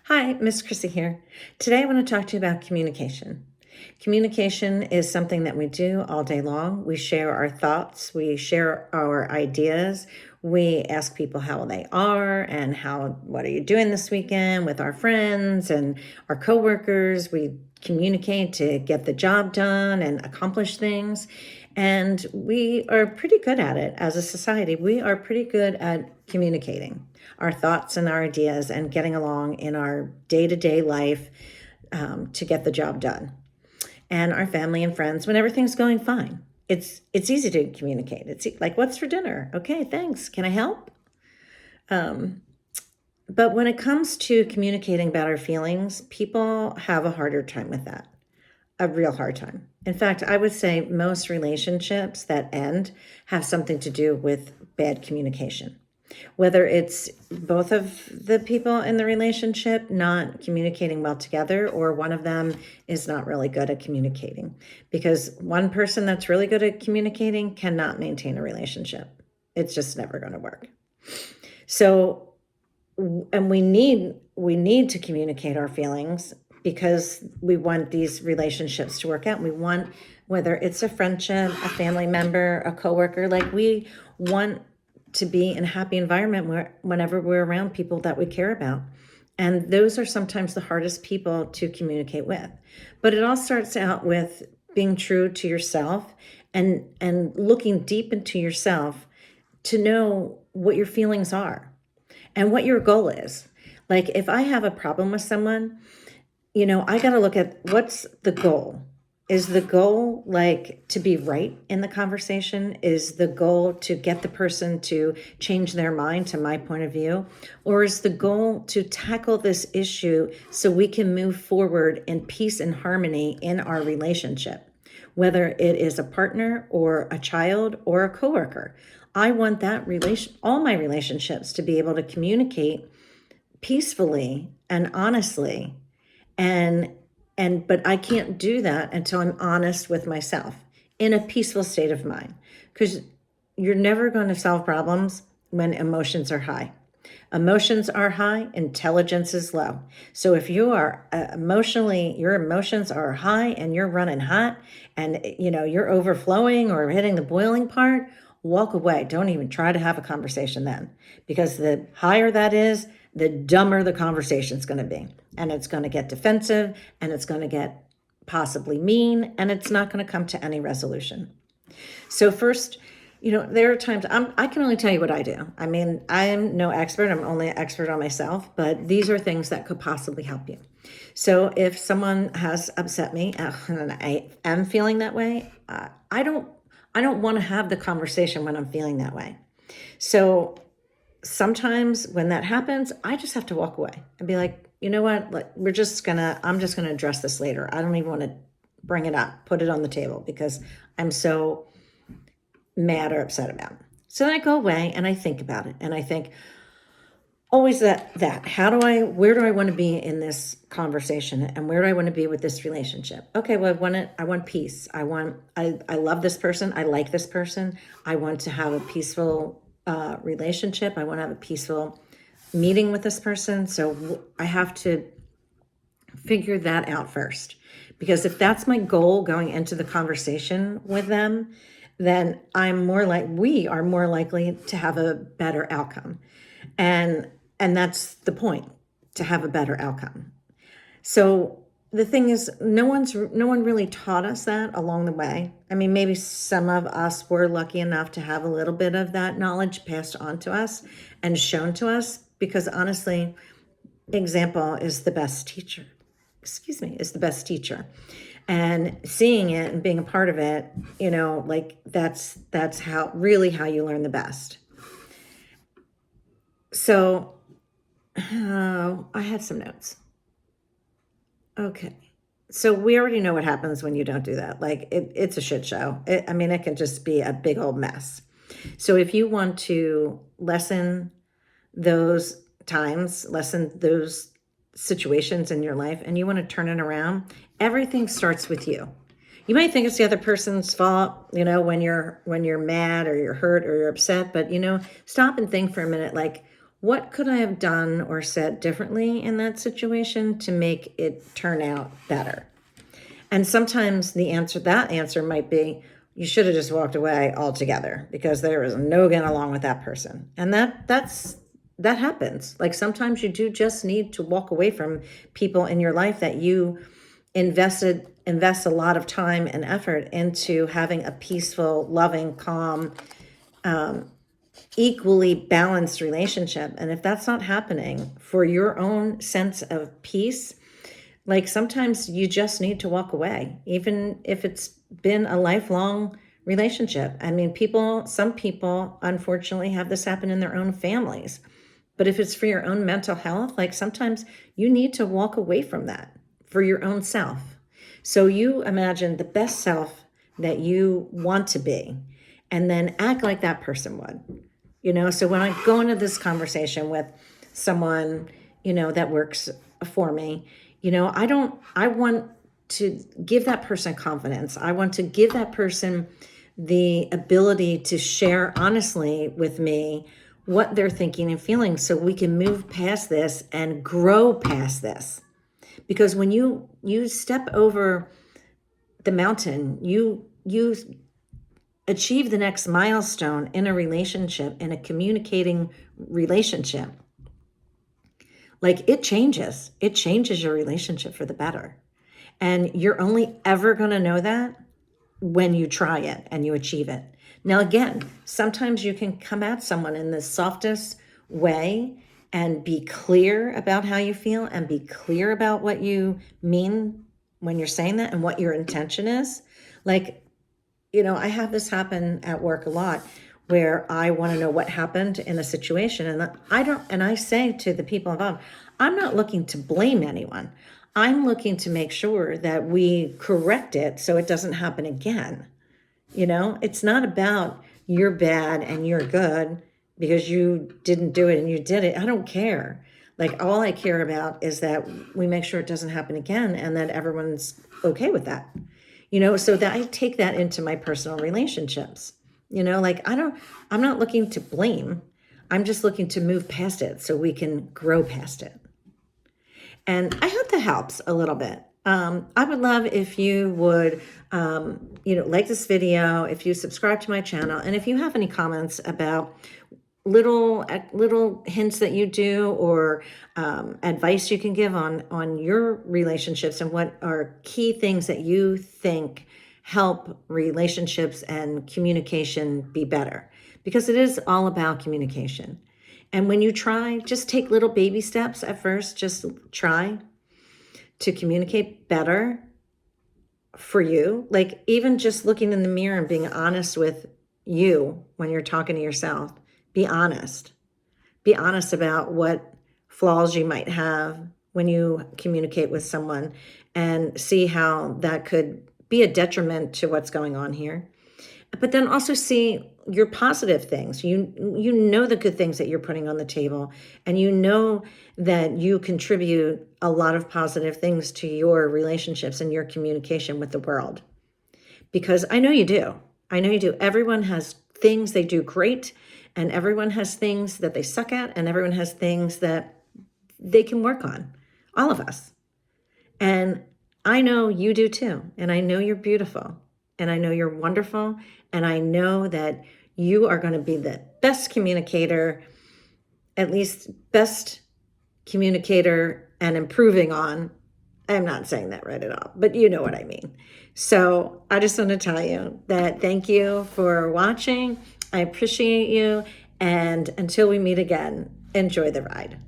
Hi, Miss Chrissy here. Today I want to talk to you about communication. Communication is something that we do all day long. We share our thoughts, we share our ideas, we ask people how they are and what are you doing this weekend with our friends and our coworkers. We communicate to get the job done and accomplish things. And we are pretty good at it as a society. We are pretty good at communicating our thoughts and our ideas and getting along in our day-to-day life to get the job done. And our family and friends, when everything's going fine, it's easy to communicate. It's like, what's for dinner? Okay, thanks. Can I help? But when it comes to communicating about our feelings, people have a harder time with that, a real hard time. In fact, I would say most relationships that end have something to do with bad communication. Whether it's both of the people in the relationship not communicating well together, or one of them is not really good at communicating. Because one person that's really good at communicating cannot maintain a relationship. It's just never going to work. So, and we need to communicate our feelings because we want these relationships to work out. We want, whether it's a friendship, a family member, a coworker, like we want to be in a happy environment whenever we're around people that we care about. And those are sometimes the hardest people to communicate with. But it all starts out with being true to yourself and looking deep into yourself to know what your feelings are and what your goal is. Like if I have a problem with someone, I got to look at what's the goal. Is the goal like to be right in the conversation? Is the goal to get the person to change their mind to my point of view? Or is the goal to tackle this issue so we can move forward in peace and harmony in our relationship? Whether it is a partner or a child or a coworker. I want that all my relationships to be able to communicate peacefully and honestly but I can't do that until I'm honest with myself in a peaceful state of mind, because you're never going to solve problems when emotions are high. Emotions are high, intelligence is low. So if you are your emotions are high and you're running hot and you're overflowing or hitting the boiling part, walk away. Don't even try to have a conversation then, because the higher that is, the dumber the conversation's going to be. And it's going to get defensive and it's going to get possibly mean, and it's not going to come to any resolution. So first, there are times I can only tell you what I do. I mean, I am no expert. I'm only an expert on myself, but these are things that could possibly help you. So if someone has upset me and I am feeling that way, I don't want to have the conversation when I'm feeling that way. So sometimes when that happens, I just have to walk away and be like, you know what? I'm just going to address this later. I don't even want to bring it up, put it on the table because I'm so mad or upset about it. So then I go away and I think about it. And I think always that where do I want to be in this conversation? And where do I want to be with this relationship? Okay, well, I want peace. I love this person. I like this person. I want to have a peaceful relationship. I want to have a peaceful meeting with this person. So I have to figure that out first, because if that's my goal going into the conversation with them, then we are more likely to have a better outcome. And that's the point, to have a better outcome. So the thing is, no one really taught us that along the way. I mean, maybe some of us were lucky enough to have a little bit of that knowledge passed on to us and shown to us, because honestly, example is the best teacher. Is the best teacher. And seeing it and being a part of it, that's how you learn the best. So I had some notes. Okay. So we already know what happens when you don't do that. Like it's a shit show. It can just be a big old mess. So if you want to lessen those times, lessen those situations in your life, and you want to turn it around, everything starts with you. You might think it's the other person's fault, when you're mad or you're hurt or you're upset, but stop and think for a minute, like, what could I have done or said differently in that situation to make it turn out better? And sometimes that answer might be, you should have just walked away altogether because there was no getting along with that person. And that happens. Like sometimes you do just need to walk away from people in your life that you invest a lot of time and effort into having a peaceful, loving, calm, equally balanced relationship. And if that's not happening for your own sense of peace, like sometimes you just need to walk away, even if it's been a lifelong relationship. I mean, some people unfortunately have this happen in their own families. But if it's for your own mental health, like sometimes you need to walk away from that for your own self. So you imagine the best self that you want to be, and then act like that person would. So when I go into this conversation with someone, that works for me, I want to give that person confidence. I want to give that person the ability to share honestly with me what they're thinking and feeling so we can move past this and grow past this. Because when you step over the mountain, you achieve the next milestone in a relationship, in a communicating relationship. Like it changes your relationship for the better. And you're only ever going to know that when you try it and you achieve it. Now, again, sometimes you can come at someone in the softest way and be clear about how you feel and be clear about what you mean when you're saying that and what your intention is. Like, I have this happen at work a lot where I want to know what happened in a situation. And I say to the people involved, I'm not looking to blame anyone. I'm looking to make sure that we correct it so it doesn't happen again. It's not about you're bad and you're good because you didn't do it and you did it. I don't care. Like all I care about is that we make sure it doesn't happen again and that everyone's okay with that. So that I take that into my personal relationships. Like I'm not looking to blame. I'm just looking to move past it so we can grow past it. And I hope that helps a little bit. I would love if you would, like this video, if you subscribe to my channel, and if you have any comments about little hints that you do or advice you can give on your relationships and what are key things that you think help relationships and communication be better, because it is all about communication. And when you try, just take little baby steps at first, just try to communicate better for you. Like even just looking in the mirror and being honest with you when you're talking to yourself. Be honest. Be honest about what flaws you might have when you communicate with someone and see how that could be a detriment to what's going on here. But then also see your positive things. You know the good things that you're putting on the table, and you know that you contribute a lot of positive things to your relationships and your communication with the world. Because I know you do. I know you do. Everyone has things they do great, and everyone has things that they suck at, and everyone has things that they can work on. All of us. And I know you do too. And I know you're beautiful. And I know you're wonderful. And I know that you are going to be the best communicator, at least best communicator and improving on. I'm not saying that right at all, but you know what I mean. So I just want to tell you that thank you for watching. I appreciate you. And until we meet again, enjoy the ride.